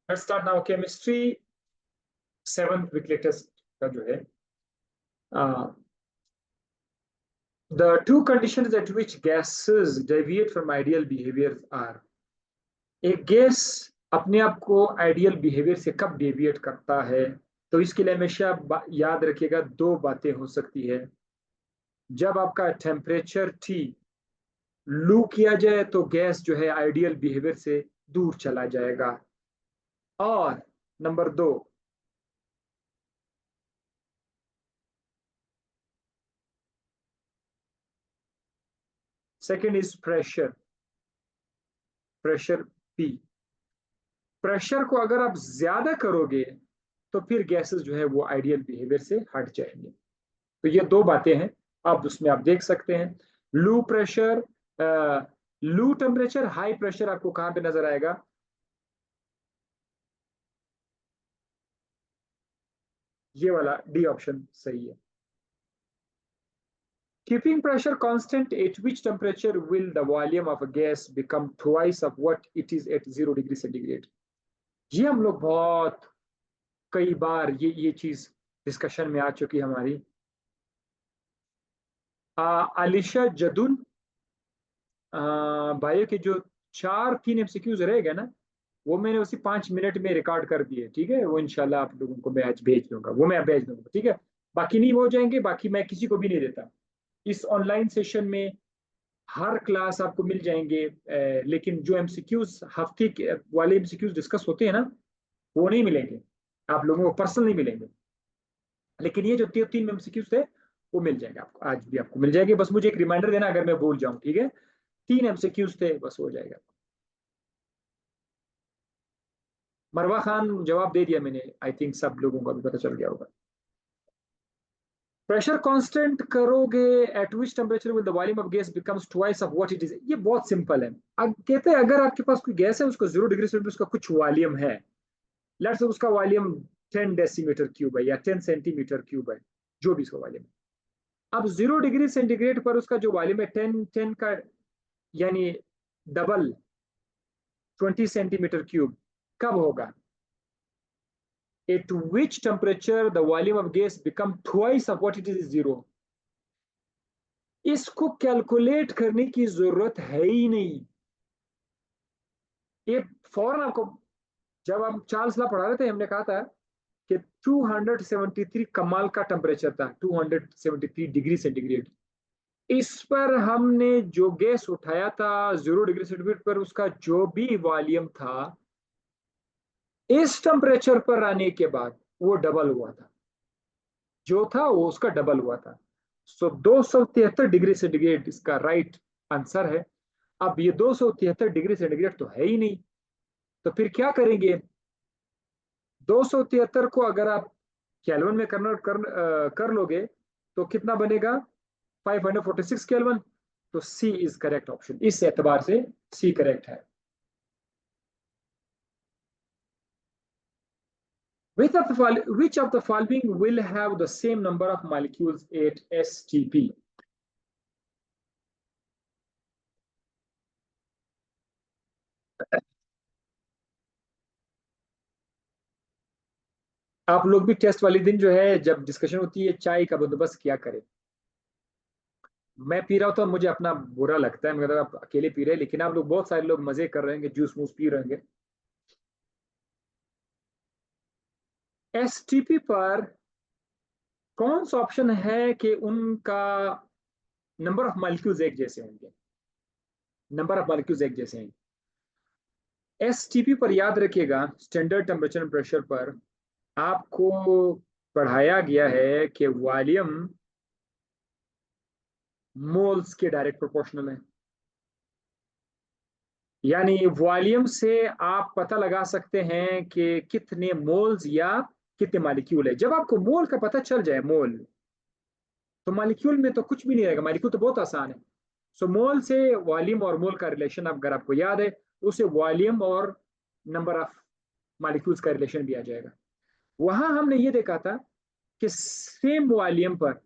Let's start now chemistry 7th weekly test का जो है the two conditions at which gases deviate from ideal behavior are एक gas अपने आप को आइडियल बिहेवियर से कब डेविएट करता है। तो इसके लिए हमेशा याद रखिएगा दो बातें हो सकती है। जब आपका टेम्परेचर T लू किया जाए तो गैस जो है आइडियल बिहेवियर से दूर चला जाएगा। और नंबर दो, second is pressure. Pressure P, pressure को अगर आप ज्यादा करोगे तो फिर गैसेस जो है वो आइडियल बिहेवियर से हट जाएंगे। तो ये दो बातें हैं, आप उसमें आप देख सकते हैं। लू प्रेशर, लू टेम्परेचर, हाई प्रेशर आपको कहां पे नजर आएगा? ये वाला डी ऑप्शन सही है। Keeping pressure constant, at which temperature will the volume of a gas become twice of what it is at 0 degree centigrade? ये हम लोग बहुत कई बार ये चीज डिस्कशन में आ चुकी है हमारी। आलिशा जदुन बायो के जो 3 MCQs रहेगा ना, वो मैंने उसी 5 मिनट में रिकॉर्ड कर दिए। ठीक है, वो इंशाल्लाह आप लोगों को मैं आज भेज दूंगा, वो मैं भेज दूंगा। ठीक है, बाकी नहीं हो जाएंगे, बाकी मैं किसी को भी नहीं देता। इस ऑनलाइन सेशन में हर क्लास आपको मिल जाएंगे, लेकिन जो एमसीक्यूज हफ्ते के वाले एमसीक्यूज डिस्कस होते हैं ना, वो नहीं मिलेंगे आप लोगों को, पर्सनल नहीं मिलेंगे। लेकिन ये जो 3 एमसीक्यूज थे वो मिल जाएंगे आपको, आज भी आपको मिल जाएंगे। बस मुझे एक रिमाइंडर देना अगर मैं भूल जाऊं। ठीक है, 3 एमसीक्यूज थे, बस हो जाएगा। मरवा खान जवाब दे दिया मैंने, आई थिंक सब लोगों को अभी पता चल गया होगा। प्रेशर कांस्टेंट करोगे, eight which temperature will the volume of gas becomes twice of what it is. ये बहुत सिंपल है। अब कहते हैं अगर आपके पास कोई गैस है, उसको 0 डिग्री सेंटीग्रेड उसका कुछ वॉल्यूम है, लेट्स से उसका वॉल्यूम 10 डेसीमीटर क्यूब है या 10 सेंटीमीटर क्यूब है, जो भी इसका वॉल्यूम है। अब 0 डिग्री सेंटीग्रेड पर उसका जो वॉल्यूम है 10 का, यानी डबल 20 सेंटीमीटर क्यूब, कब होगा? At which temperature the volume of gas become twice of what it is 0? इसको कैलकुलेट करने की जरूरत है ही नहीं। ये फौरन आपको, जब हम चार्ल्स लॉ पढ़ा रहे थे, हमने कहा था कि 273 कमाल का टेम्परेचर था, 273 डिग्री सेंटीग्रेड। इस पर हमने जो गैस उठाया था 0 डिग्री सेंटीग्रेड पर, उसका जो भी वॉल्यूम था, इस टेम्परेचर पर आने के बाद वो डबल हुआ था। जो था वो उसका डबल हुआ था। सो 273 डिग्री सेंटीग्रेड इसका राइट आंसर है। अब ये 273 डिग्री सेंटीग्रेड तो है ही नहीं, तो फिर क्या करेंगे? 273 को अगर आप केल्विन में कन्वर्ट कर लोगे तो कितना बनेगा? 546 केल्विन। तो सी इज करेक्ट ऑप्शन, इस एतबार से सी करेक्ट है। Which of the following will have the same number of molecules at STP? आप लोग भी टेस्ट वाले दिन जो है, जब डिस्कशन होती है, चाय का बंदोबस्त किया करें। मैं पी रहा हूँ तो मुझे अपना बुरा लगता है, मतलब आप अकेले पी रहे हैं, लेकिन आप लोग बहुत सारे लोग मजे कर रहे हैं, जूस वूस पी रहे हैं। एसटीपी पर कौन सा ऑप्शन है कि उनका नंबर ऑफ मॉलिक्यूल्स एक जैसे होंगे? नंबर ऑफ मॉलिक्यूल्स एक जैसे हैं। एसटीपी पर याद रखिएगा, स्टैंडर्ड टेम्परेचर एंड प्रेशर पर आपको पढ़ाया गया है कि वॉल्यूम मोल्स के डायरेक्ट प्रोपोर्शनल है। यानी वॉल्यूम से आप पता लगा सकते हैं कि कितने मोल्स या कितने मॉलिक्यूल है। जब आपको मोल का पता चल जाए, मोल, तो मॉलिक्यूल में तो कुछ भी नहीं रहेगा, मॉलिक्यूल तो बहुत आसान है। सो मोल से वॉल्यूम और मोल का रिलेशन अगर आपको याद है, उसे वॉल्यूम और नंबर ऑफ मॉलिक्यूल्स का रिलेशन भी आ जाएगा। वहां हमने ये देखा था कि सेम वॉल्यूम पर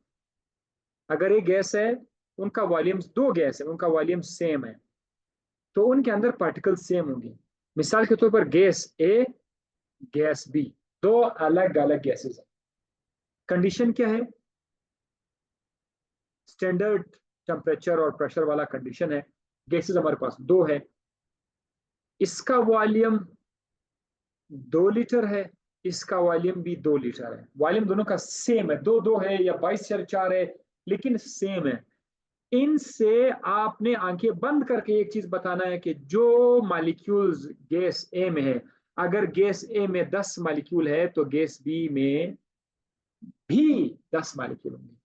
अगर एक गैस है, उनका वॉल्यूम, दो गैस है उनका वॉल्यूम सेम है, तो उनके अंदर पार्टिकल सेम होंगे। मिसाल के तौर पर गैस ए गैस बी, दो अलग अलग गैसेस हैं। कंडीशन क्या है? स्टैंडर्ड टेम्परेचर और प्रेशर वाला कंडीशन है। गैसेस हमारे पास दो है, इसका वॉल्यूम 2 लीटर है, इसका वॉल्यूम भी 2 लीटर है। वॉल्यूम दोनों का सेम है, दो दो है या 22/4 है, लेकिन सेम है। इनसे आपने आंखें बंद करके एक चीज बताना है कि जो मालिक्यूल्स गैस ए में है, अगर गैस ए में 10 मालिक्यूल है तो गैस बी में भी 10 मालिक्यूल होंगे।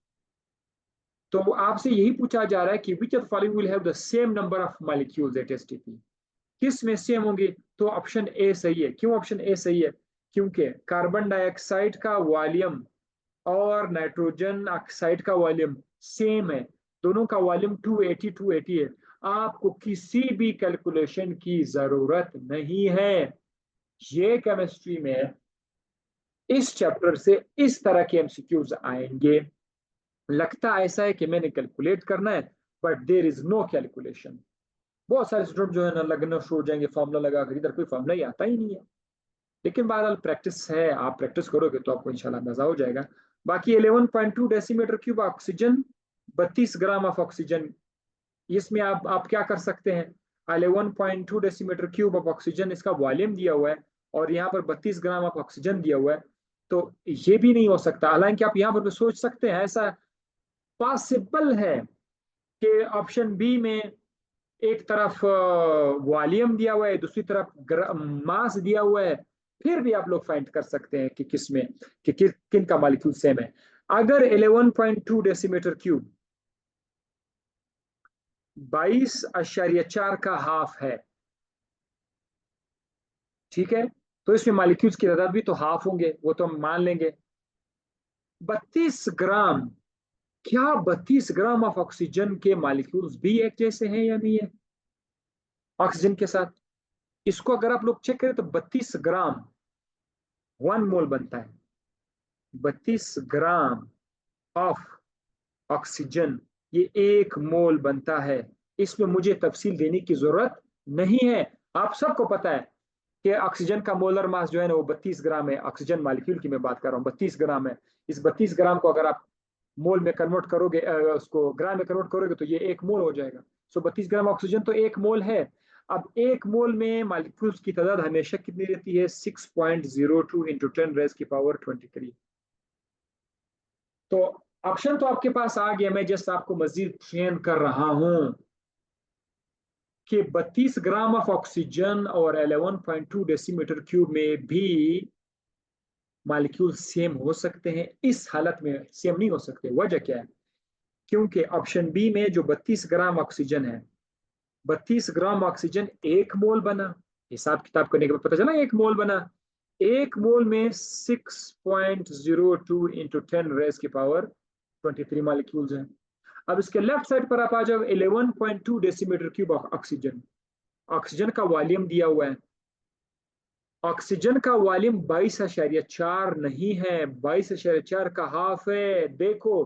तो आपसे यही पूछा जा रहा है कि which of following will have the same number of molecules at STP, किस में सेम होंगे? तो ऑप्शन ए सही है। क्यों ऑप्शन ए सही है? क्योंकि कार्बन डाइऑक्साइड का वॉल्यूम और नाइट्रोजन ऑक्साइड का वॉल्यूम सेम है, दोनों का वॉल्यूम 280 है। आपको किसी भी कैलकुलेशन की जरूरत नहीं है। ये केमिस्ट्री में इस चैप्टर से इस तरह के एमसीक्यूज आएंगे। लगता ऐसा है कि मैंने कैलकुलेट करना है, but there is no calculation. बहुत सारे स्टूडेंट जो है ना लगना शुरू हो जाएंगे फॉर्मूला लगा कर, इधर कोई फॉर्मूला ही आता ही नहीं है। लेकिन बहरहाल प्रैक्टिस है, आप प्रैक्टिस करोगे तो आपको इंशाल्लाह अंदाजा हो जाएगा। बाकी 11.2 decimetre cube oxygen, 32 gram of oxygen, इसमें आप क्या कर सकते हैं? 11.2 डेसीमीटर क्यूब ऑफ ऑक्सीजन इसका वॉल्यूम दिया हुआ है, और यहाँ पर 32 ग्राम ऑफ ऑक्सीजन दिया हुआ है, तो ये भी नहीं हो सकता। हालांकि आप यहाँ पर सोच सकते हैं, ऐसा पॉसिबल है कि ऑप्शन बी में एक तरफ वॉल्यूम दिया हुआ है, दूसरी तरफ मास दिया हुआ है, फिर भी आप लोग फाइंड कर सकते हैं कि किसमें किन का मॉलिक्यूल सेम है। अगर 11.2 डेसीमीटर क्यूब 22.4 का हाफ है, ठीक है, तो इसमें मॉलिक्यूल्स की तादाद भी तो हाफ होंगे, वो तो हम मान लेंगे। 32 ग्राम, क्या 32 ग्राम ऑफ ऑक्सीजन के मॉलिक्यूल्स भी एक जैसे हैं या नहीं है ऑक्सीजन के साथ? इसको अगर आप लोग चेक करें तो 32 ग्राम 1 मोल बनता है। 32 ग्राम ऑफ ऑक्सीजन, ये 1 मोल बनता है। इसमें मुझे तफसील देने की जरूरत नहीं है, आप सबको पता है कि ऑक्सीजन का मोलर मास जो है ना वो 32 ग्राम है। ऑक्सीजन मॉलिक्यूल की मैं बात कर रहा हूँ, 32 ग्राम है। इस 32 ग्राम को अगर आप मोल में कन्वर्ट करोगे, उसको ग्राम में कन्वर्ट करोगे तो ये 1 मोल हो जाएगा। सो 32 ग्राम ऑक्सीजन तो 1 मोल है। अब 1 मोल में मॉलिक्यूल्स की तादाद हमेशा कितनी रहती है? 6.02 इंटू 10⁻23। तो ऑप्शन तो आपके पास आ गया, मैं जस्ट आपको मजीद ट्रेन कर रहा हूं कि 32 ग्राम ऑफ ऑक्सीजन और 11.2 डेसीमीटर क्यूब में भी मॉलिक्यूल सेम हो सकते हैं। इस हालत में सेम नहीं हो सकते, वजह क्या है? क्योंकि ऑप्शन बी में जो 32 ग्राम ऑक्सीजन है, 32 ग्राम ऑक्सीजन 1 मोल बना, हिसाब किताब करने के बाद पता चला 1 मोल बना। 1 मोल में 6.02 इंटू 10⁻23 मॉलिक्यूल्स हैं। अब इसके लेफ्ट साइड पर आप आ जाओ, 11.2 decimetre cube of oxygen, oxygen का वॉल्यूम दिया हुआ है। ऑक्सीजन का वॉल्यूम 22.4 नहीं है, 22.4 का हाफ है। देखो,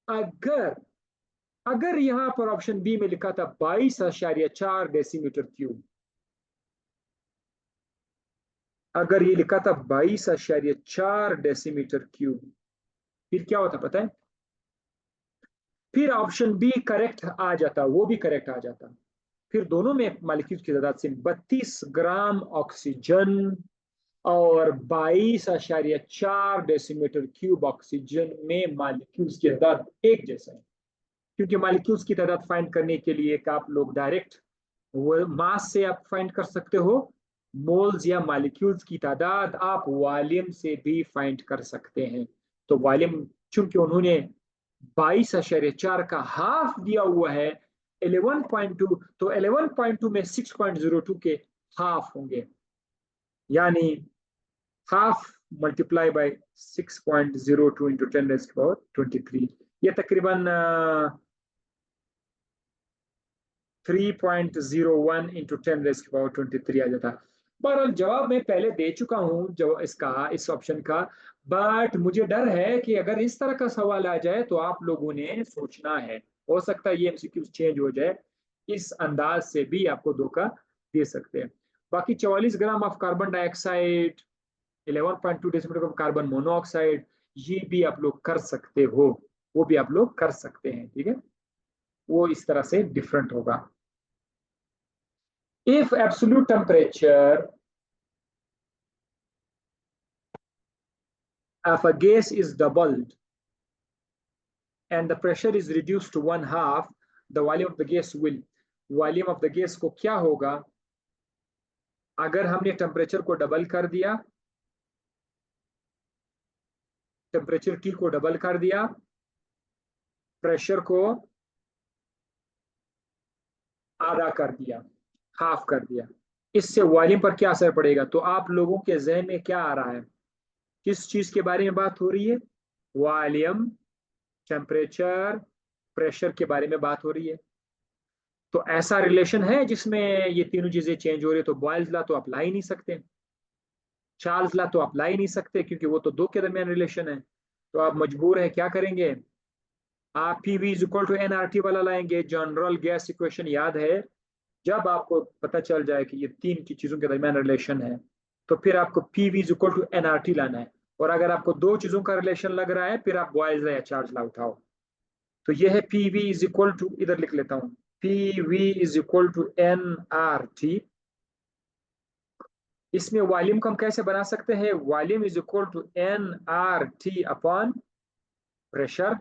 अगर अगर यहां पर ऑप्शन बी में लिखा था 22.4 डेसीमीटर क्यूब, अगर ये लिखा था 22.4 डेसीमीटर क्यूब, फिर क्या होता पता है? फिर ऑप्शन बी करेक्ट आ जाता, वो भी करेक्ट आ जाता। फिर दोनों में मॉलिक्यूल्स की तादाद से 32 ग्राम ऑक्सीजन और 22.4 डेसीमीटर क्यूब ऑक्सीजन में मॉलिक्यूल्स की तादाद एक जैसा है। क्योंकि मॉलिक्यूल्स की तादाद फाइंड करने के लिए आप लोग डायरेक्ट वो मास से आप फाइंड कर सकते हो, मोल्स या मॉलिक्यूल्स की तादाद आप वॉल्यूम से भी फाइंड कर सकते हैं। तो वॉल्यूम, चूंकि उन्होंने 22.4 का हाफ दिया हुआ है 11.2, तो 11.2 में 6.02 के हाफ होंगे, यानी हाफ मल्टीप्लाई बाय 6.02 इंटू 10⁻23, ये तकरीबन 3.01 इंटू 10⁻23 आ जाता। बहरहाल जवाब मैं पहले दे चुका हूं जो इसका, इस ऑप्शन का, बट मुझे डर है कि अगर इस तरह का सवाल आ जाए तो आप लोगों ने सोचना है, हो सकता है ये एमसीक्यू चेंज हो जाए, इस अंदाज से भी आपको धोखा दे सकते हैं। बाकी 44 gram of carbon dioxide 11.2 decimetre of carbon monoxide, ये भी आप लोग कर सकते हो, वो भी आप लोग कर सकते हैं, ठीक है। वो इस तरह से डिफरेंट होगा। If absolute temperature of a gas is doubled and the pressure is reduced to 1/2, the volume of the gas will, volume of the gas को क्या होगा अगर हमने टेम्परेचर को डबल कर दिया, टेम्परेचर टी को डबल कर दिया, प्रेशर को आधा कर दिया, हाफ कर दिया, इससे वॉल्यूम पर क्या असर पड़ेगा। तो आप लोगों के जहन में क्या आ रहा है, किस चीज के बारे में बात हो रही है, वॉल्यूम, टेम्परेचर, प्रेशर के बारे में बात हो रही है। तो ऐसा रिलेशन है जिसमें ये तीनों चीजें चेंज हो रही है, तो बॉयल्स लॉ तो आप ला ही नहीं सकते, चार्ल्स लॉ तो आप ला ही नहीं सकते, क्योंकि वो तो दो के दरमियान रिलेशन है। तो आप मजबूर है क्या करेंगे, आप P V is equal to N R T वाला लाएंगे। जनरल गैस इक्वेशन याद है, जब आपको पता चल जाए कि ये तीन की चीजों के दरमियान रिलेशन है, तो फिर आपको P V is equal to N R T लाना है। और अगर आपको दो चीजों का रिलेशन लग रहा है, फिर आप बॉयल्स लॉ या चार्ल्स लॉ उठाओ। तो ये है P V is equal to, इधर लिख लेता हूं, P V is equal to N R T. इसमें वॉल्यूम को हम कैसे बना सकते हैं, volume is equal to N R T upon pressure.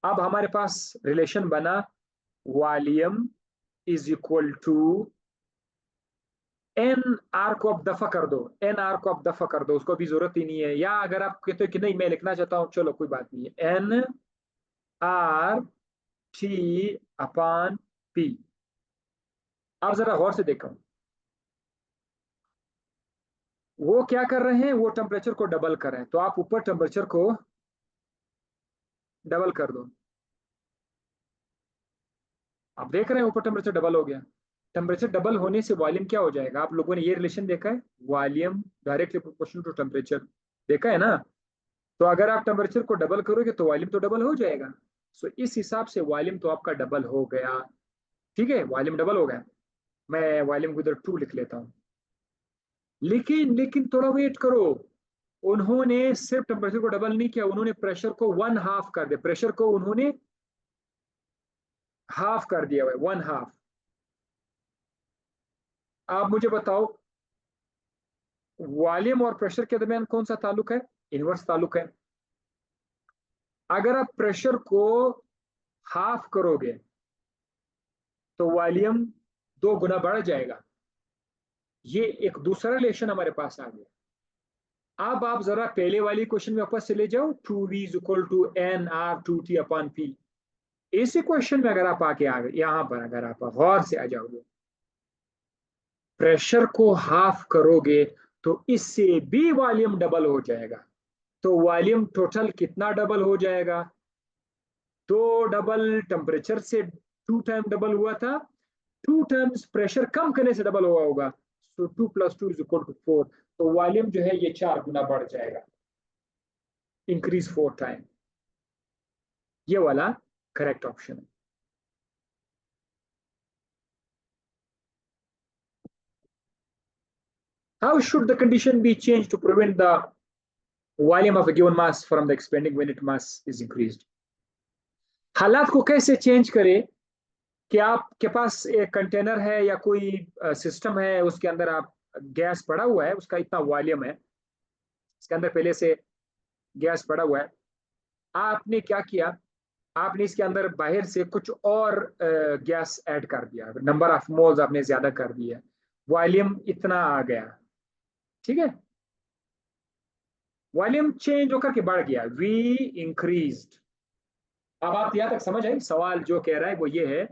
अब हमारे पास रिलेशन बना, volume is equal to N R को अब दफा कर दो, एन आर को अब दफा कर दो, उसको भी जरूरत ही नहीं है। या अगर आप कहते हो कि नहीं मैं लिखना चाहता हूं, चलो कोई बात नहीं है, N R T upon P. आप जरा गौर से देखो, वो क्या कर रहे हैं, वो टेम्परेचर को डबल कर रहे हैं, तो आप ऊपर टेम्परेचर को डबल कर दो। आप देख रहे हैं ऊपर टेम्परेचर डबल हो गया। टेम्परेचर डबल होने से वॉल्यूम क्या हो जाएगा, आप लोगों ने ये रिलेशन देखा है, volume directly proportional to temperature, देखा है ना। तो अगर आप टेम्परेचर को डबल करोगे तो वॉल्यूम तो डबल हो जाएगा। सो इस हिसाब से वॉल्यूम तो आपका डबल हो गया, ठीक है, वॉल्यूम डबल हो गया। मैं वॉल्यूम को इधर 2 लिख लेता हूँ। लेकिन लेकिन थोड़ा वेट करो, उन्होंने सिर्फ टेम्परेचर को डबल नहीं किया, उन्होंने प्रेशर को 1/2 कर दिया, प्रेशर को उन्होंने हाफ कर दिया हुआ है, 1/2। आप मुझे बताओ, वॉल्यूम और प्रेशर के दरमियान कौन सा ताल्लुक है, इनवर्स ताल्लुक है। अगर आप प्रेशर को हाफ करोगे तो वॉल्यूम 2 गुना बढ़ जाएगा। ये एक दूसरा रिलेशन हमारे पास आ गया। अब आप जरा पहले वाली क्वेश्चन में वापस चले जाओ, 2v is equal to N R 2t upon P. इसी क्वेश्चन में अगर आप आके आ गए, यहां पर अगर आप गौर से आ जाओगे, प्रेशर को हाफ करोगे तो इससे भी वॉल्यूम डबल हो जाएगा। तो वॉल्यूम टोटल कितना डबल हो जाएगा, दो डबल, टेम्परेचर से 2 टाइम डबल हुआ था, 2 टाइम्स प्रेशर कम करने से डबल हुआ होगा। सो 2 + 2 इज इक्वल टू 4। तो वॉल्यूम जो है ये 4 गुना बढ़ जाएगा, इंक्रीज 4 टाइम। ये वाला करेक्ट ऑप्शन है। How should the condition be changed to prevent the volume of a given mass from the expanding when its mass is increased? हालात को कैसे चेंज करें कि आपके पास एक कंटेनर है या कोई सिस्टम है, उसके अंदर आप गैस पड़ा हुआ है, उसका इतना वॉल्यूम है, इसके अंदर पहले से गैस पड़ा हुआ है। आपने क्या किया, आपने इसके अंदर बाहर से कुछ और गैस ऐड कर दिया, नंबर ऑफ मोल्स आपने ज्यादा कर दिया, वॉल्यूम इतना आ गया, ठीक है, वॉल्यूम चेंज होकर के बढ़ गया, वी इंक्रीज्ड। अब आप यहाँ तक समझ आई, सवाल जो कह रहा है वो ये है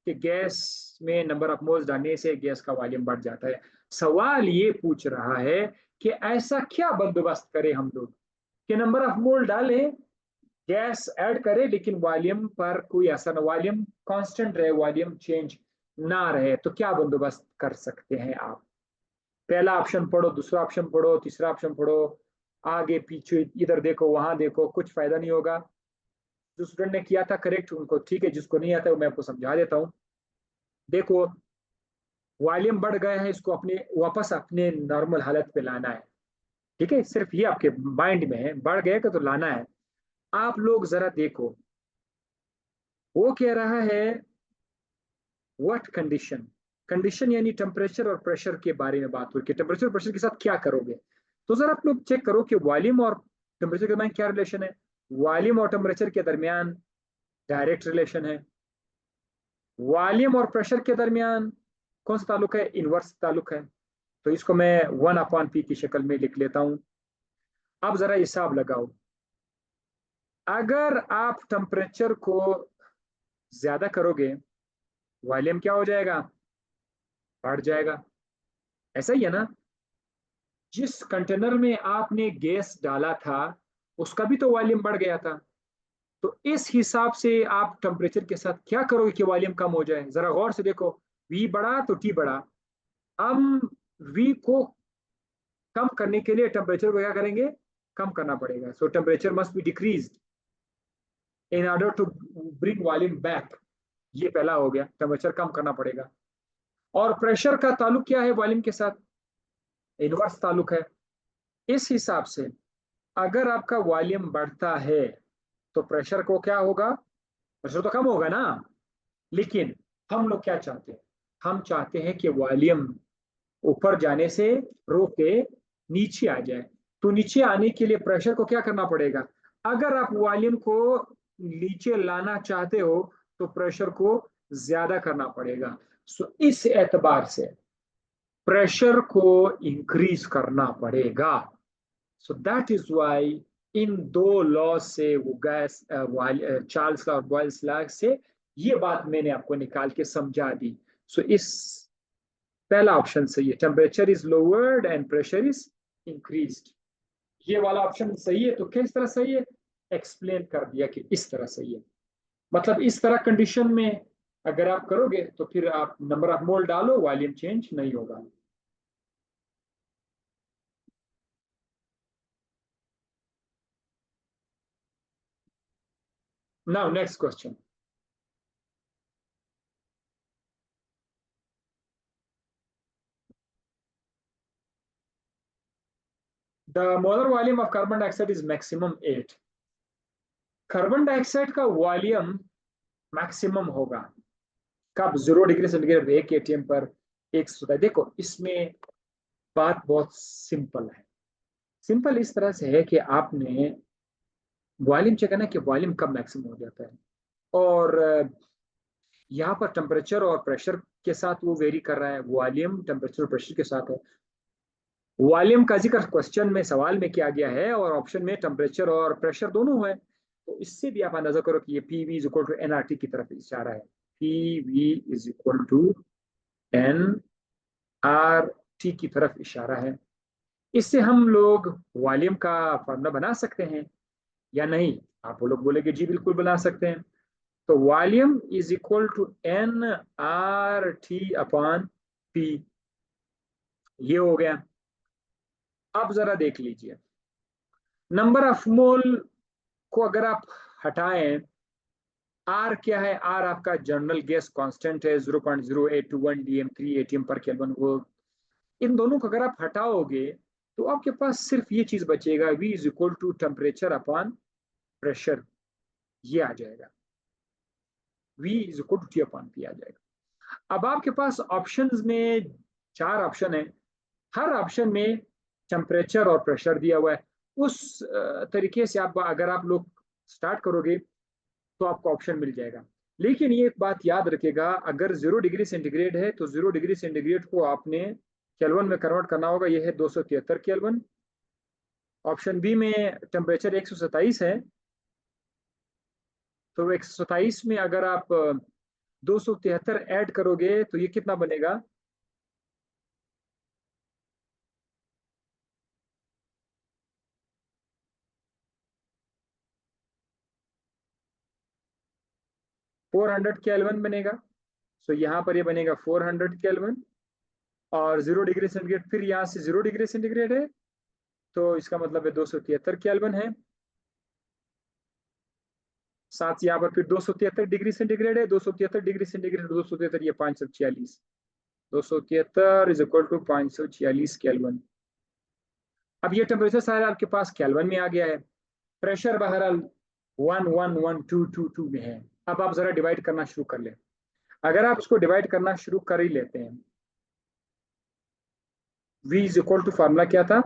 कि गैस में नंबर ऑफ मोल्स डालने से गैस का वॉल्यूम बढ़ जाता है। सवाल ये पूछ रहा है कि ऐसा क्या बंदोबस्त करें हम लोग कि नंबर ऑफ मोल डालें, गैस ऐड करें, लेकिन वॉल्यूम पर कोई असर ना, वॉल्यूम कांस्टेंट रहे, वॉल्यूम चेंज ना रहे। तो क्या बंदोबस्त कर सकते हैं आप, पहला ऑप्शन पढ़ो, दूसरा ऑप्शन पढ़ो, तीसरा ऑप्शन पढ़ो, आगे पीछे इधर देखो वहां देखो, कुछ फायदा नहीं होगा। जो स्टूडेंट ने किया था करेक्ट उनको ठीक है, जिसको नहीं आता वो मैं आपको समझा देता हूँ। देखो, वॉल्यूम बढ़ गया है, इसको अपने वापस अपने नॉर्मल हालत पे लाना है। ठीक है, सिर्फ ये आपके माइंड में है, बढ़ गया तो लाना है। आप लोग जरा देखो, वो कह रहा है व्हाट कंडीशन। कंडीशन यानी टेम्परेचर और प्रेशर के बारे में बात हो रही है, टेम्परेचर और प्रेशर के साथ क्या करोगे। तो जरा आप लोग चेक करो कि वॉल्यूम और टेम्परेचर के दरमियान क्या रिलेशन है। वॉल्यूम और टेम्परेचर के दरमियान डायरेक्ट रिलेशन है। वॉल्यूम और प्रेशर के दरमियान कौन सा ताल्लुक है, इनवर्स ताल्लुक है। तो इसको मैं 1/p की शक्ल में लिख लेता हूं। अब जरा हिसाब लगाओ, अगर आप टेम्परेचर को ज्यादा करोगे, वॉल्यूम क्या हो जाएगा, बढ़ जाएगा। ऐसा ही है ना, जिस कंटेनर में आपने गैस डाला था उसका भी तो वॉल्यूम बढ़ गया था। तो इस हिसाब से आप टेम्परेचर के साथ क्या करोगे कि वॉल्यूम कम हो जाए। जरा गौर से देखो, वी बढ़ा तो टी बढ़ा। हम वी को कम करने के लिए टेम्परेचर को क्या करेंगे, कम करना पड़ेगा। So temperature must be decrease in order to bring volume back. ये पहला हो गया, टेम्परेचर कम करना पड़ेगा। और प्रेशर का ताल्लुक क्या है वॉल्यूम के साथ, इनवर्स ताल्लुक है। इस हिसाब से अगर आपका वॉल्यूम बढ़ता है तो प्रेशर को क्या होगा, प्रेशर तो कम होगा ना। लेकिन हम लोग क्या चाहते हैं, हम चाहते हैं कि वॉल्यूम ऊपर जाने से रोक के नीचे आ जाए। तो नीचे आने के लिए प्रेशर को क्या करना पड़ेगा, अगर आप वॉल्यूम को नीचे लाना चाहते हो तो प्रेशर को ज्यादा करना पड़ेगा। सो इस एतबार से प्रेशर को इंक्रीज करना पड़ेगा। सो दैट इज वाई इन दो लॉ से, वो गैस चार्ल्स लॉ और बॉयल्स लॉ से ये बात मैंने आपको निकाल के समझा दी। सो इस पहला ऑप्शन सही है, temperature is lowered and pressure is increased. ये वाला ऑप्शन सही है। तो किस तरह सही है, एक्सप्लेन कर दिया कि इस तरह सही है। मतलब इस तरह कंडीशन में अगर आप करोगे तो फिर आप नंबर ऑफ मोल डालो, वॉल्यूम चेंज नहीं होगा। Now next question. The molar volume of carbon dioxide is maximum 8। Carbon dioxide का वॉल्यूम मैक्सिमम होगा कब, 0 डिग्री सेंटीग्रेड 1 atm पर 127। देखो इसमें बात बहुत सिंपल है। सिंपल इस तरह से है कि आपने वॉल्यूम चेक करना कि वॉल्यूम कब मैक्सिमम हो जाता है। और यहाँ पर टेम्परेचर और प्रेशर के साथ वो वेरी कर रहा है, वॉल्यूम टेम्परेचर और प्रेशर के साथ है। वॉल्यूम का जिक्र क्वेश्चन में, सवाल में किया गया है और ऑप्शन में टेम्परेचर और प्रेशर दोनों है। तो इससे भी आप अंदाजा करो कि ये P V is equal to N R T की तरफ इशारा है। P V is equal to N R T की तरफ इशारा है। इससे हम लोग वॉल्यूम का फॉर्मूला बना सकते हैं या नहीं। आप वो लोग बोलेंगे जी बिल्कुल बना सकते हैं। तो volume is equal to N R T upon P, ये हो गया। अब जरा देख लीजिए, नंबर ऑफ मोल को अगर आप हटाएं, आर क्या है, आर आपका जनरल गैस कांस्टेंट है 0.0821 dm3 atm पर केल्विन। वो इन दोनों को अगर आप हटाओगे तो आपके पास सिर्फ ये चीज बचेगा, V is equal to temperature upon pressure, ये आ जाएगा। V is equal to T upon P आ जाएगा। अब आपके पास ऑप्शंस में 4 ऑप्शन है, हर ऑप्शन में टेम्परेचर और प्रेशर दिया हुआ है। उस तरीके से आप अगर आप लोग स्टार्ट करोगे तो आपको ऑप्शन मिल जाएगा। लेकिन ये एक बात याद रखेगा, अगर 0 डिग्री सेंटीग्रेड है तो 0 डिग्री सेंटीग्रेड को आपने केल्विन में कन्वर्ट करना होगा। ये है 273 केल्विन। ऑप्शन बी में टेम्परेचर 127 है, तो 127 में अगर आप 273 ऐड करोगे तो ये कितना बनेगा, 400 केल्विन बनेगा। सो यहाँ पर ये बनेगा 400 केल्विन। और 0 डिग्री सेंटीग्रेड, फिर यहाँ से 0 डिग्री सेंटीग्रेड है तो इसका मतलब है 273 केल्विन है। साथ ही यहाँ पर फिर 273 डिग्री सेंटीग्रेड है, 273 डिग्री सेंटीग्रेड, 273, ये 546, 273 इज इक्वल टू 546 केल्विन। अब ये टेम्परेचर सारा आपके पास केल्विन में आ गया है, प्रेशर बहरहाल 111222 में है। अब आप जरा डिवाइड करना शुरू कर लें। अगर आप इसको डिवाइड करना शुरू कर ही लेते हैं, V is equal to formula क्या था,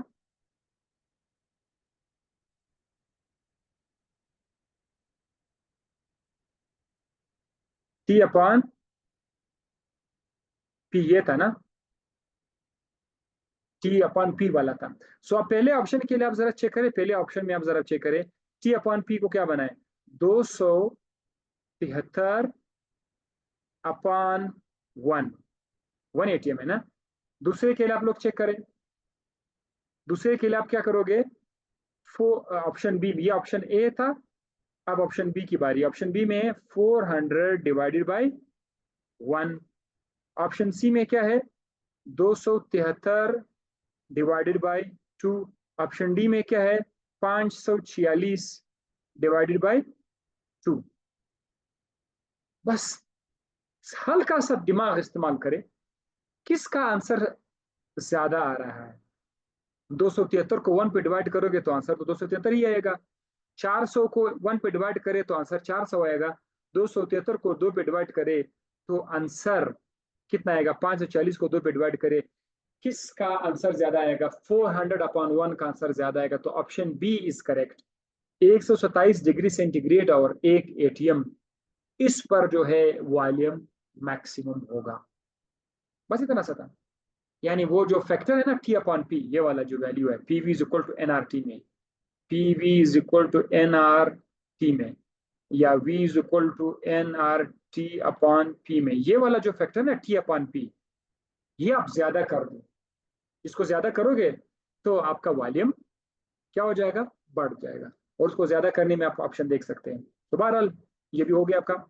T अपॉन P, ये था ना, T अपॉन P वाला था। सो आप पहले ऑप्शन के लिए आप जरा चेक करें, पहले ऑप्शन में आप जरा चेक करें T अपॉन P को क्या बनाए, 273 अपॉन 180 है ना। दूसरे के लिए आप लोग चेक करें, दूसरे के लिए आप क्या करोगे, ऑप्शन बी, ये ऑप्शन ए था, अब ऑप्शन बी की बारी। ऑप्शन बी में 400 डिवाइडेड बाई 1। ऑप्शन सी में क्या है, 273 डिवाइडेड बाई 2। ऑप्शन डी में क्या है, 546 डिवाइडेड बाई 2। बस हल्का सा दिमाग इस्तेमाल करें, किसका आंसर ज्यादा आ रहा है। 273 को 1 पे डिवाइड करोगे तो आंसर तो 273 ही आएगा। 400 को 1 पे डिवाइड करे तो आंसर 400 आएगा। 273 को 2 पे डिवाइड करे तो आंसर कितना आएगा, 540 को 2 पे डिवाइड करे, किसका आंसर ज्यादा आएगा, 400 अपॉन 1 का आंसर ज्यादा आएगा। तो option B is correct. 127 degree centigrade और 1 एटीएम, इस पर जो है वॉल्यूम मैक्सिमम होगा। बस इतना सा था। यानी वो जो फैक्टर है ना टी अपॉन पी, ये वाला जो वैल्यू है, P V is equal to N R T में, P V is equal to N R T में, या v is equal to N R T upon P में, ये वाला जो फैक्टर है ना टी अपॉन पी, ये आप ज्यादा कर दो। इसको ज्यादा करोगे तो आपका वॉल्यूम क्या हो जाएगा, बढ़ जाएगा। और उसको ज्यादा करने में आप ऑप्शन देख सकते हैं। तो बहरहाल ये भी हो गया आपका।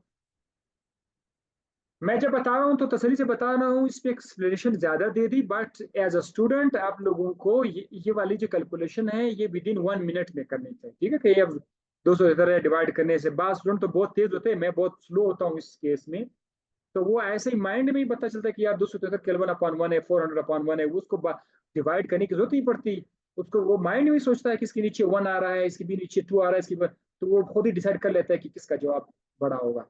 मैं जब बता रहा हूँ तो तसल्ली से बता रहा हूँ, इसमें एक्सप्लेनेशन ज्यादा दे दी, बट एज अ स्टूडेंट आप लोगों को ये वाली जो कैलकुलेशन है ये विद इन 1 मिनट में करनी चाहिए, ठीक है। कि अब 273 डिवाइड करने से, बाद स्टूडेंट तो बहुत तेज होते हैं, मैं बहुत स्लो होता हूँ इस केस में। तो वो ऐसे ही माइंड में ही पता चलता है कि यार 273 केल्विन अपॉन 1 है, 400 अपॉन 1 है, उसको डिवाइड करने की जरूरत नहीं पड़ती। उसको वो माइंड में ही सोचता है कि इसके नीचे 1 आ रहा है, इसके भी नीचे 2 आ रहा है, तो वो खुद ही डिसाइड कर लेता है कि किसका जवाब बड़ा होगा।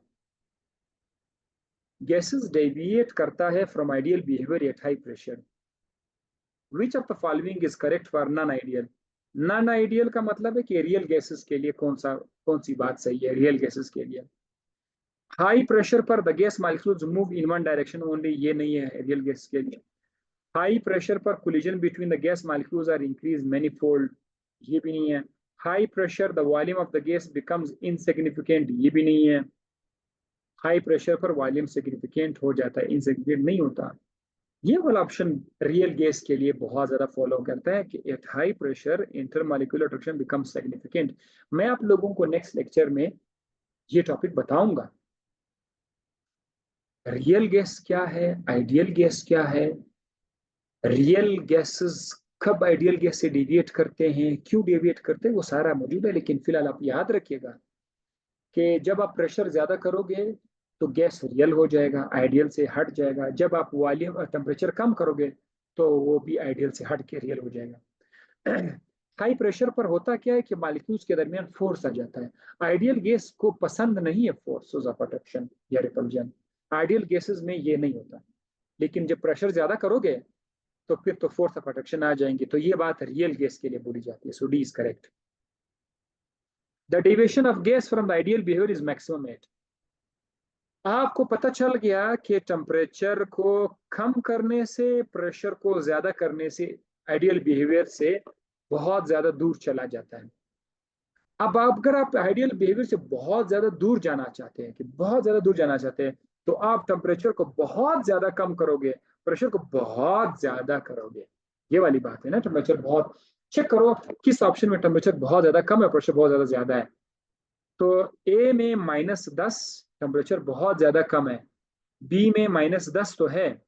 गैसेस डेविएट करता है from ideal behaviour at high pressure. Which of the following is correct for non ideal. Non ideal का मतलब है कि रियल गैसेस के लिए कौन सी बात सही है रियल गैसेस के लिए। हाई प्रेशर पर the gas molecules move in one direction only, ये नहीं है रियल गैस के लिए। हाई प्रेशर पर collision between the gas molecules are increase many fold, ये भी नहीं है। High pressure the volume of the gas becomes insignificant, ये भी नहीं है। हाई प्रेशर पर वॉल्यूम सिग्निफिकेंट हो जाता है, इनसिग्निफिकेंट नहीं होता। ये वाला ऑप्शन रियल गैस के लिए बहुत ज्यादा फॉलो करता है कि at high pressure intermolecular attraction become significant. मैं आप लोगों को नेक्स्ट लेक्चर में ये टॉपिक बताऊंगा, रियल गैस क्या है, आइडियल गैस क्या है, रियल गैसेस कब आइडियल गैस से डेविएट करते हैं, क्यों डेविएट करते हैं, वो सारा मौजूद है। लेकिन फिलहाल आप याद रखिएगा कि जब आप प्रेशर ज्यादा करोगे तो गैस रियल हो जाएगा, आइडियल से हट जाएगा। जब आप वॉल्यूम और टेम्परेचर कम करोगे तो वो भी आइडियल से हट के रियल हो जाएगा। हाई प्रेशर पर होता क्या है कि मॉलिक्यूल्स के दरमियान फोर्स आ जाता है। आइडियल गैस को पसंद नहीं है फोर्सेस ऑफ अट्रैक्शन या रिपल्जन, आइडियल गैसेस में ये नहीं होता। लेकिन जब प्रेशर ज्यादा करोगे तो फिर तो फोर्स ऑफ अट्रैक्शन आ जाएंगे। तो ये बात रियल गैस के लिए बोली जाती है। So D is correct. The deviation of gas from the ideal behaviour is maximum at. आपको पता चल गया कि टेम्परेचर को कम करने से, प्रेशर को ज्यादा करने से आइडियल बिहेवियर से बहुत ज्यादा दूर चला जाता है। अब अगर आप आइडियल बिहेवियर से बहुत ज्यादा दूर जाना चाहते हैं, कि बहुत ज्यादा दूर जाना चाहते हैं, तो आप टेम्परेचर को बहुत ज्यादा कम करोगे, प्रेशर को बहुत ज्यादा करोगे। ये वाली बात है ना, टेम्परेचर बहुत, चेक करो किस ऑप्शन में टेम्परेचर बहुत ज्यादा कम है, प्रेशर बहुत ज्यादा ज्यादा है। तो ए में -10 टेम्परेचर बहुत ज्यादा कम है, बी में -10 तो है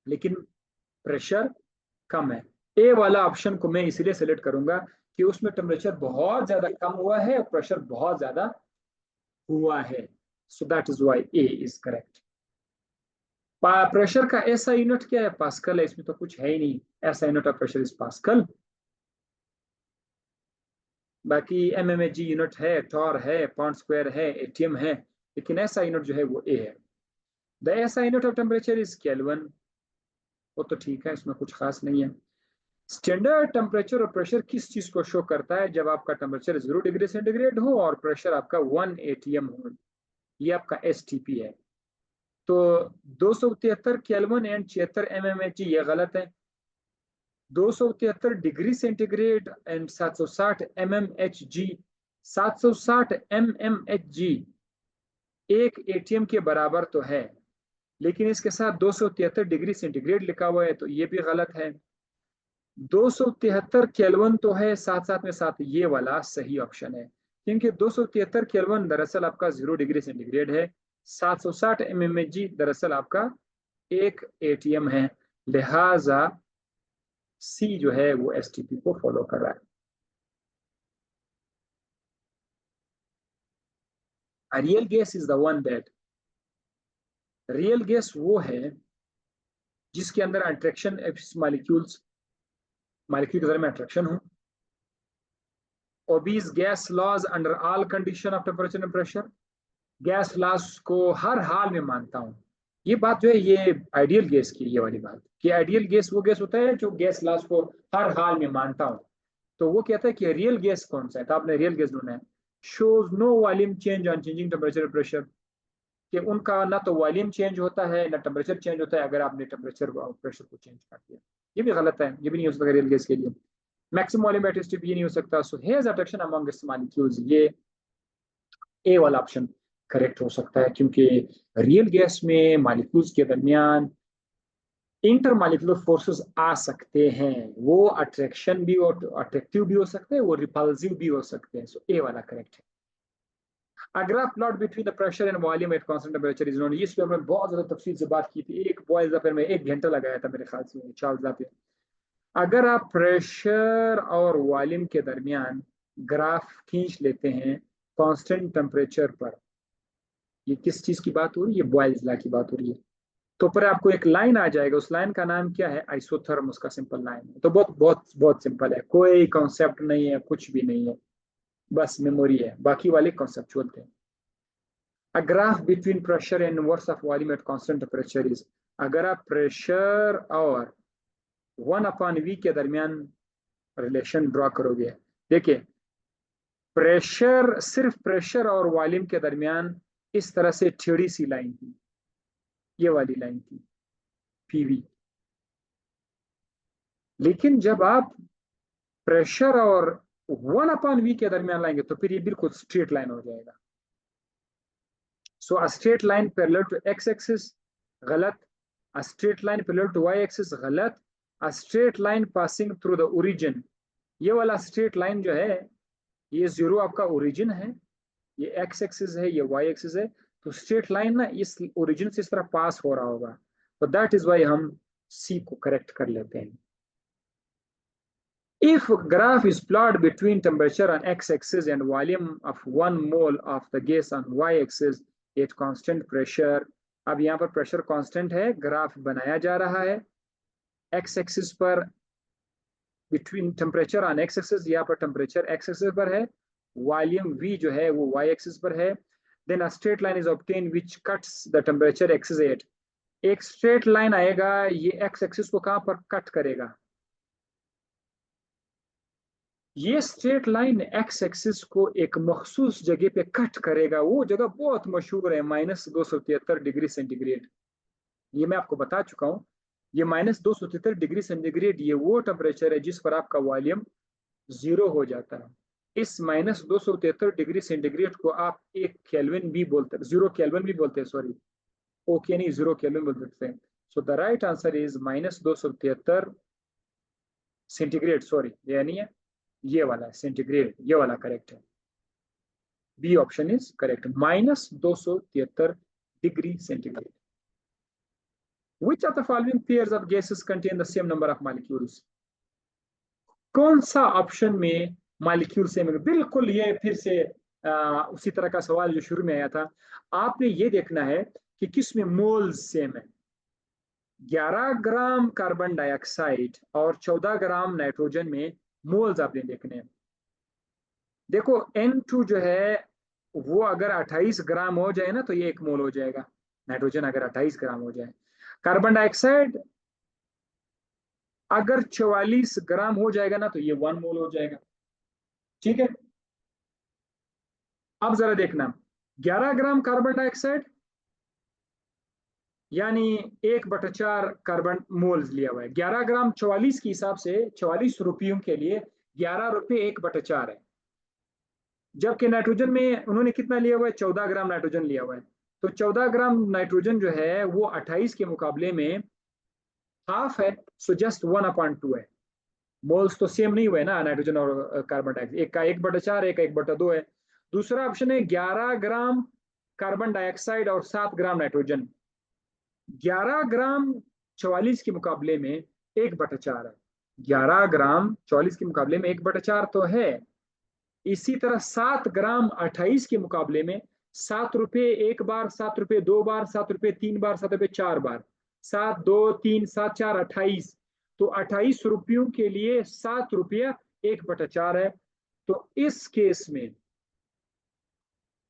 लेकिन प्रेशर कम है। ए वाला ऑप्शन को मैं इसलिए सेलेक्ट करूंगा कि उसमें टेम्परेचर बहुत ज्यादा कम हुआ है और प्रेशर बहुत ज्यादा हुआ है। So that is why A is correct. Pressure का ऐसा यूनिट क्या है, पास्कल है, इसमें तो कुछ है ही नहीं। ऐसा unit of pressure is pascal. बाकी mmHg यूनिट है, टॉर है, पाउंड स्क्वायर है, एटीएम है, लेकिन ऐसा यूनिट जो है वो ए है। द ऐसा unit of temperature is kelvin, वो तो ठीक है, इसमें कुछ खास नहीं है। स्टैंडर्ड टेम्परेचर और प्रेशर किस चीज को शो करता है? जब आपका टेम्परेचर 0 डिग्री सेंटीग्रेड हो और प्रेशर आपका 1 atm हो, ये आपका STP है। तो 273 केल्विन एंड 76 mmHg ये गलत है। 273 degree centigrade and 760 mmHg, 760 mmHg एक एटीएम के बराबर तो है, लेकिन इसके साथ 273 डिग्री सेंटीग्रेड लिखा हुआ है, तो ये भी गलत है। 273 केल्विन तो है, साथ साथ में साथ ये वाला सही ऑप्शन है, क्योंकि 273 केल्विन दरअसल आपका 0 डिग्री सेंटीग्रेड है, 760 mmHg दरअसल आपका एक एटीएम है, लिहाजा सी जो है वो STP को फॉलो कर रहा है। Real gas is the one that, real gas वो है जिसके अंदर अट्रैक्शन मॉलिक्यूल्स, मॉलिक्यूल के दरमियान अट्रैक्शन हो। Obeys gas laws under all condition of temperature and pressure, gas laws को हर हाल में मानता हूँ। ये बात जो है ये आइडियल गैस की, ये वाली बात कि आइडियल गैस वो गैस होता है जो गैस लॉज को हर हाल में मानता हूँ। तो वो कहता है कि रियल गैस कौन सा है, तो आपने रियल गैस ढूंढना है। Shows no volume change on changing temperature and pressure, कि उनका ना तो वॉल्यूम चेंज होता है ना टेम्परेचर चेंज होता है अगर आपने टेम्परेचर और प्रेशर को चेंज कर दिया। ये भी गलत है, ये भी नहीं हो सकता रियल गैस के लिए। मैक्सिमम वॉल्यूम एट STP ये नहीं हो सकता। सो हेज अट्रैक्शन अमंग मॉलिक्यूल्स, ये ए वाला ऑप्शन करेक्ट हो सकता है, क्योंकि रियल गैस में मॉलिक्यूल्स के दरमियान इंटर मॉलिक्यूलर फोर्सेस आ सकते हैं, वो अट्रैक्शन भी और अट्रैक्टिव भी हो सकते हैं, वो रिपल्सिव भी हो सकते हैं। सो ए वाला करेक्ट है। A graph plot between the pressure and volume at constant temperature is known, इस पे हमने बहुत ज्यादा तफसील से बात की थी, एक बॉयज अफेयर में 1 घंटा लगाया था मेरे ख्याल से, चार्ल्स अफेयर। अगर आप प्रेशर और वॉल्यूम के दरमियान ग्राफ खींच लेते हैं कांस्टेंट टेम्परेचर पर, ये किस चीज की बात हो रही है? बॉयल्स लॉ की बात हो रही है। तो पर आपको एक लाइन आ जाएगा, उस लाइन का नाम क्या है? आइसोथर्म, उसका सिंपल लाइन है। तो बहुत बहुत बहुत सिंपल है, कोई कॉन्सेप्ट नहीं है, कुछ भी नहीं है, बस मेमोरी है, बाकी वाले कॉन्सेप्चुअल थे। A graph between pressure and inverse of volume at constant temperature is, अगर आप प्रेशर और 1/V के दरमियान रिलेशन ड्रॉ करोगे, देखिए प्रेशर, सिर्फ प्रेशर और वॉल्यूम के दरमियान इस तरह से टेढ़ी सी लाइन थी, ये वाली लाइन थी PV। लेकिन जब आप प्रेशर और 1/V के दरमियान लाएंगे तो फिर ये बिल्कुल स्ट्रेट लाइन हो जाएगा। So a straight line parallel to x axis गलत, a straight line parallel to y axis गलत, a straight line passing through the origin, ये वाला स्ट्रेट लाइन जो है ये 0 आपका ओरिजिन है, ये x एक्सिस है, ये y एक्सिस है, तो स्ट्रेट लाइन ना इस ओरिजिन से इस तरह पास हो रहा होगा, तो दैट इज वाई हम C को करेक्ट कर लेते हैं। If graph is plotted between temperature on x-axis and volume of 1 mole of the gas on y-axis at constant pressure, अब यहाँ पर प्रेशर कांस्टेंट है, ग्राफ बनाया जा रहा है x एक्सिस पर, between temperature on x axis, यहाँ पर टेम्परेचर x एक्सिस पर है, वॉल्यूम V जो है वो y एक्सिस पर है, then a straight line is obtain which cuts the temperature axis at, एक स्ट्रेट लाइन आएगा, ये x एक्सिस को कहाँ पर कट करेगा? ये स्ट्रेट लाइन एक्स एक्सिस को एक मखसूस जगह पे कट करेगा, वो जगह बहुत मशहूर है, -273 डिग्री सेंटीग्रेड। ये मैं आपको बता चुका हूँ, ये -273 डिग्री सेंटीग्रेड ये वो टेम्परेचर है जिस पर आपका वॉल्यूम 0 हो जाता है। इस -273 डिग्री सेंटीग्रेड को आप 1 केल्विन भी बोलते हैं, 0 केल्विन भी बोलते हैं, सॉरी, ओके नहीं, 0 केल्विन बोल सकते हैं। So the right answer is -273 centigrade, sorry ये नहीं है, ये वाला है सेंटीग्रेड, ये वाला करेक्ट है, B option is correct, -273 degree centigrade. Which of the following pairs of gases contain the same number of molecules? कौन सा ऑप्शन में मॉलिक्यूल सेम है? बिल्कुल ये फिर से उसी तरह का सवाल जो शुरू में आया था, आपने ये देखना है कि किस में मोल्स सेम है। 11 ग्राम कार्बन डाइऑक्साइड और 14 ग्राम नाइट्रोजन में मोल्स आपने देखने हैं। देखो N2 जो है वो अगर 28 ग्राम हो जाए ना तो ये 1 मोल हो जाएगा, नाइट्रोजन अगर 28 ग्राम हो जाए। कार्बन डाइऑक्साइड अगर 44 ग्राम हो जाएगा ना तो ये 1 मोल हो जाएगा। ठीक है, अब जरा देखना, 11 ग्राम कार्बन डाइऑक्साइड यानी 1/4 कार्बन मोल्स लिया हुआ है। 11 ग्राम 44 के हिसाब से 44 रुपयों के लिए 11 रुपये 1/4 है। जबकि नाइट्रोजन में उन्होंने कितना लिया हुआ है, 14 ग्राम नाइट्रोजन लिया हुआ है। तो 14 ग्राम नाइट्रोजन जो है वो 28 के मुकाबले में हाफ है, सो जस्ट 1/2 है। मोल्स तो सेम नहीं हुए ना नाइट्रोजन और कार्बन डाइऑक्साइड, एक का 1/4, एक का 1/2 है। दूसरा ऑप्शन है 11 ग्राम कार्बन डाइऑक्साइड और 7 ग्राम नाइट्रोजन। 11 ग्राम 44 के मुकाबले में 1/4 है। 11 ग्राम 44 के मुकाबले में 1/4 तो है। इसी तरह 7 ग्राम 28 के मुकाबले में 7 रुपये एक बार, 7 रुपये 2 बार, 7 रुपये 3 बार, 7 रुपये 4 बार, 7, 2, 3, 7, 4, 28। तो 28 रुपयों के लिए 7 रुपया 1/4 है। तो इस केस में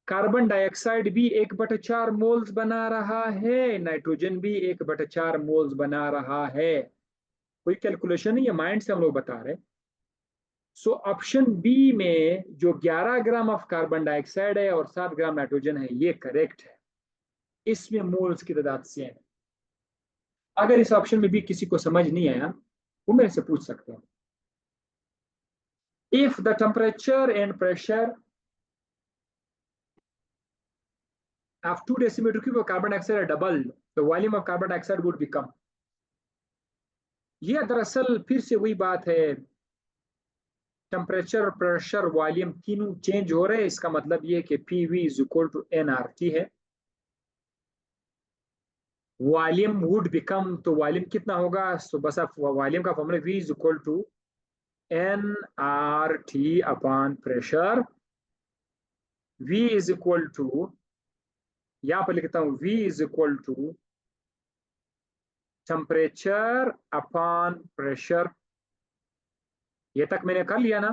कार्बन डाइऑक्साइड भी 1/4 मोल्स बना रहा है, नाइट्रोजन भी 1/4 मोल्स बना रहा है। कोई कैलकुलेशन नहीं है, माइंड से हम लोग बता रहे हैं। सो ऑप्शन बी में जो 11 ग्राम ऑफ कार्बन डाइऑक्साइड है और 7 ग्राम नाइट्रोजन है ये करेक्ट है। इसमें मोल्स की तादाद सेम है। अगर इस ऑप्शन में भी किसी को समझ नहीं आया वो मेरे से पूछ सकते हैं। If the temperature and pressure of 2 decimeter cube of carbon dioxide are doubled, the volume of carbon dioxide would become। ये दरअसल फिर से वही बात है, टेम्परेचर, प्रेशर, वॉल्यूम तीनों चेंज हो रहे हैं। इसका मतलब ये कि PV is equal to nRT है। वॉल्यूम वुड बिकम, तो वॉल्यूम कितना होगा, तो बस आप वॉल्यूम का formula V is equal to nRT upon pressure. V is equal to, यहां पर लिखता हूं V is equal to temperature upon pressure. ये तक मैंने कर लिया ना।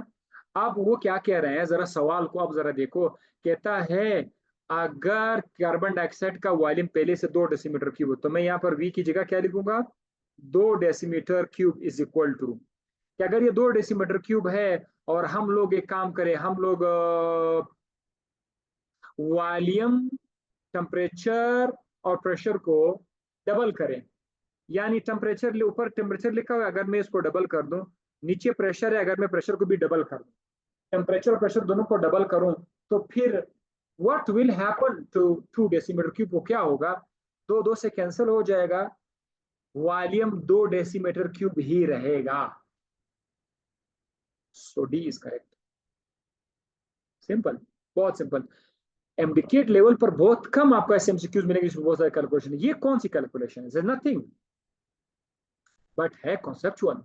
अब वो क्या कह रहे हैं, जरा सवाल को अब जरा देखो। कहता है अगर कार्बन डाइऑक्साइड का वॉल्यूम पहले से 2 डेसीमीटर क्यूब हो तो मैं यहाँ पर V की जगह क्या लिखूंगा, 2 decimetre cube is equal to, कि अगर ये 2 डेसीमीटर क्यूब है और हम लोग एक काम करें, हम लोग वॉल्यूम, टेम्परेचर और प्रेशर को डबल करें, यानी टेम्परेचर ऊपर टेम्परेचर लिखा हुआ है, अगर मैं इसको डबल कर दूं, नीचे प्रेशर है, अगर मैं प्रेशर को भी डबल कर दूं, टेम्परेचर और प्रेशर दोनों को डबल करूं, तो फिर what will happen to 2 decimetre cube को, क्या होगा, 2 2 से कैंसिल हो जाएगा, वॉल्यूम 2 डेसीमीटर क्यूब ही रहेगा। सो डी इज करेक्ट। सिंपल, बहुत सिंपल। एमडीकेट लेवल पर बहुत कम आपको ऐसे एमसीक्यूज मिलेंगे जिसमें बहुत सारे कैलकुलेशन। ये कौन सी कैलकुलेशन है, नथिंग बट है conceptual.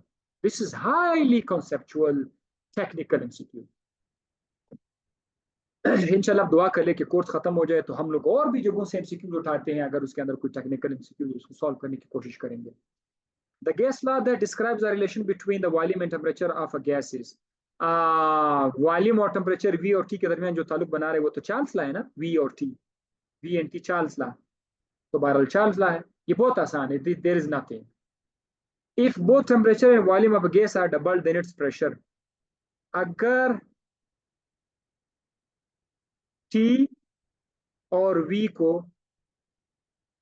This is highly conceptual technical MCQ. इंशाल्लाह दुआ कर ले कि कोर्स खत्म हो जाए तो हम लोग और भी जगहों से एमसीक्यूज उठाते हैं, अगर उसके अंदर कोई टेक्निकल एमसीक्यूज उसको सॉल्व करने की कोशिश करेंगे। The gas law that describes the relation between the volume and temperature of a gas is, volume और टेम्परेचर V और T के दरमियान जो ताल्लुक बना रहे वो तो चार्ल्स लॉ है ना, V और T, V and T Charles law. तो बहरहाल चार्ल्स लॉ है, ये बहुत आसान है, there is nothing. If both temperature and volume of a gas are doubled then its pressure. अगर T और V को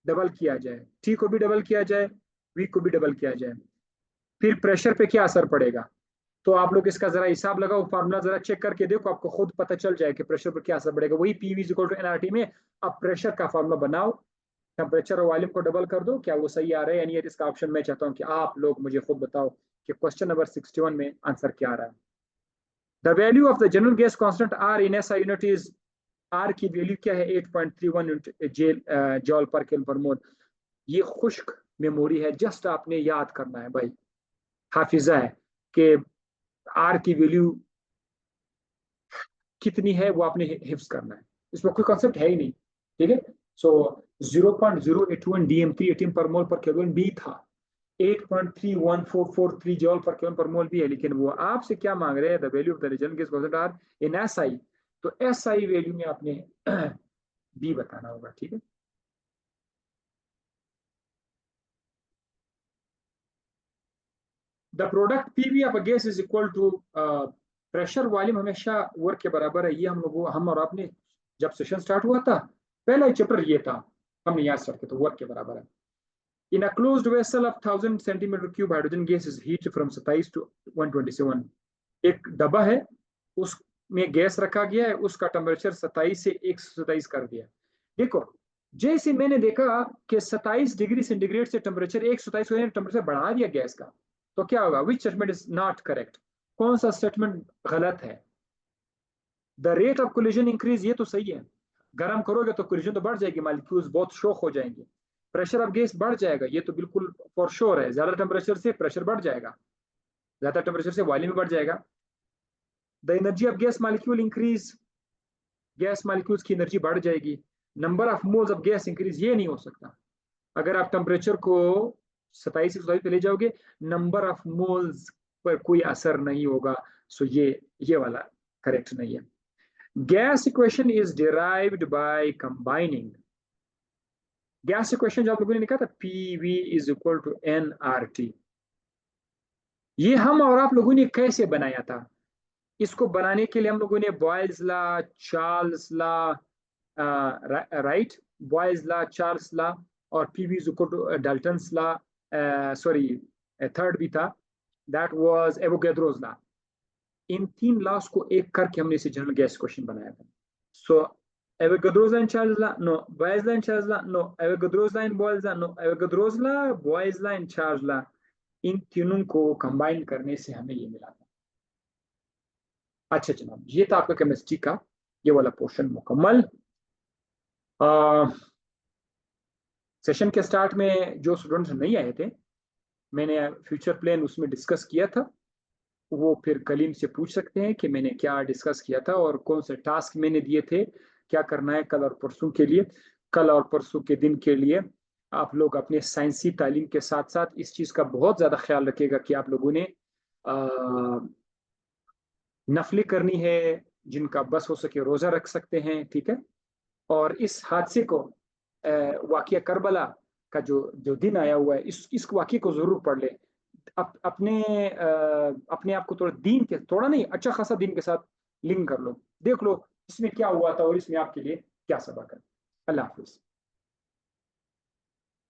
डबल किया जाए, T को भी डबल किया जाए, V को भी डबल किया जाए, फिर प्रेशर पे क्या असर पड़ेगा। तो आप लोग इसका जरा हिसाब लगाओ, फार्मूला जरा चेक करके देखो, आपको खुद पता चल जाए कि प्रेशर पर क्या असर पड़ेगा। वही PV is equal to nRT में अब प्रेशर का फार्मूला बनाओ, टेम्परेचर और वॉल्यूम को डबल कर दो, क्या वो सही आ रहा है, यानी इसका ऑप्शन मैं चाहता हूँ कि आप लोग मुझे खुद बताओ कि क्वेश्चन नंबर 61 में आंसर क्या आ रहा है। The value of the general gas constant R in SI unit is, R की वैल्यू क्या है, 8.31 जॉल पर केल्विन पर मोल। ये खुश्क मेमोरी है, जस्ट आपने याद करना है भाई, हाफिजा है कि R की वैल्यू कितनी है वो आपने हिफ्ज करना है, इसमें कोई कॉन्सेप्ट है ही नहीं। ठीक है, सो 0.081 DM3 18 पर मोल पर केल्विन भी था। 8.31443 जॉल पर केल्विन पर मोल भी है, लेकिन वो आपसे क्या मांग रहे हैं, the value of the result gas concentrate are in SI. तो एसआई वैल्यू में आपने बी बताना होगा, ठीक है। The product PV of a gas is equal to pressure volume, हमेशा वर्क के बराबर है। ये हम और आपने जब सेशन स्टार्ट हुआ था, पहला ही चैप्टर ये था, हमने याद रखे, तो वर्क के बराबर है। In a closed vessel of 1000 centimetre cube hydrogen gas is heat from 27 to 127। एक डब्बा है, उसमें गैस रखा गया है, उसका टेम्परेचर 27 से 127 कर दिया। देखो, जैसे मैंने देखा कि 27 डिग्री सेंटीग्रेड से टेम्परेचर 127 टेम्परेचर बढ़ा दिया गैस का, तो क्या होगा, which statement is not correct, कौन सा स्टेटमेंट गलत है। The rate of collision increase, ये तो सही है, गर्म करोगे तो कोलिजन तो बढ़ जाएगी, मालिक्यूल्स बहुत शोक हो जाएंगे। प्रेशर ऑफ गैस बढ़ जाएगा, ये तो बिल्कुल फॉर श्योर है, ज्यादा टेम्परेचर से प्रेशर बढ़ जाएगा, ज्यादा टेम्परेचर से वॉल्यूम बढ़ जाएगा। The energy of gas molecule increase, gas molecules की एनर्जी बढ़ जाएगी। Number of moles of gas increase, ये नहीं हो सकता। अगर आप टेम्परेचर को 27 से 27 पे ले जाओगे, नंबर ऑफ मोल्स पर कोई असर नहीं होगा। सो ये वाला करेक्ट नहीं है। Gas equation is derived by combining, gas equation जो आप लोगों ने लिखा था, P V is equal to N R T, ये हम और आप लोगों ने कैसे बनाया था। इसको बनाने के लिए हम लोगों ने Boyle's law, Charles law, right, Boyle's law, Charles law और PV is equal to Dalton's law, sorry third भी था, दैट वाज एवोगैड्रोस लॉ। इन तीन लॉस को एक करके हमने इसे जनरल गैस क्वेश्चन बनाया था। सो Avogadro's law and Charles law, no. Boyle's law and Charles law, no. Avogadro's law and Boyle's law, no. Avogadro's law, Boyle's law and Charles law, इन तीनों को कंबाइन करने से हमें ये मिला था। अच्छा जनाब, ये था आपका केमिस्ट्री का ये वाला पोर्शन मुकम्मल। सेशन के स्टार्ट में जो स्टूडेंट्स नहीं आए थे, मैंने फ्यूचर प्लान उसमें डिस्कस किया था, वो फिर कलीम से पूछ सकते हैं कि मैंने क्या डिस्कस किया था और कौन से टास्क मैंने दिए थे, क्या करना है कल और परसों के लिए। कल और परसों के दिन के लिए आप लोग अपने साइंसी तालीम के साथ साथ इस चीज़ का बहुत ज़्यादा ख्याल रखिएगा कि आप लोगों ने नफली करनी है, जिनका बस हो सके रोज़ा रख सकते हैं, ठीक है। और इस हादसे को, वाक़या करबला का जो जो दिन आया हुआ है, इस वाक़े को ज़रूर पढ़ ले। अपने आप को थोड़ा दीन के, थोड़ा नहीं, अच्छा खासा दीन के साथ लिंक कर लो, देख लो इसमें क्या हुआ था और इसमें आपके लिए क्या सबक है। अल्लाह हाफिज।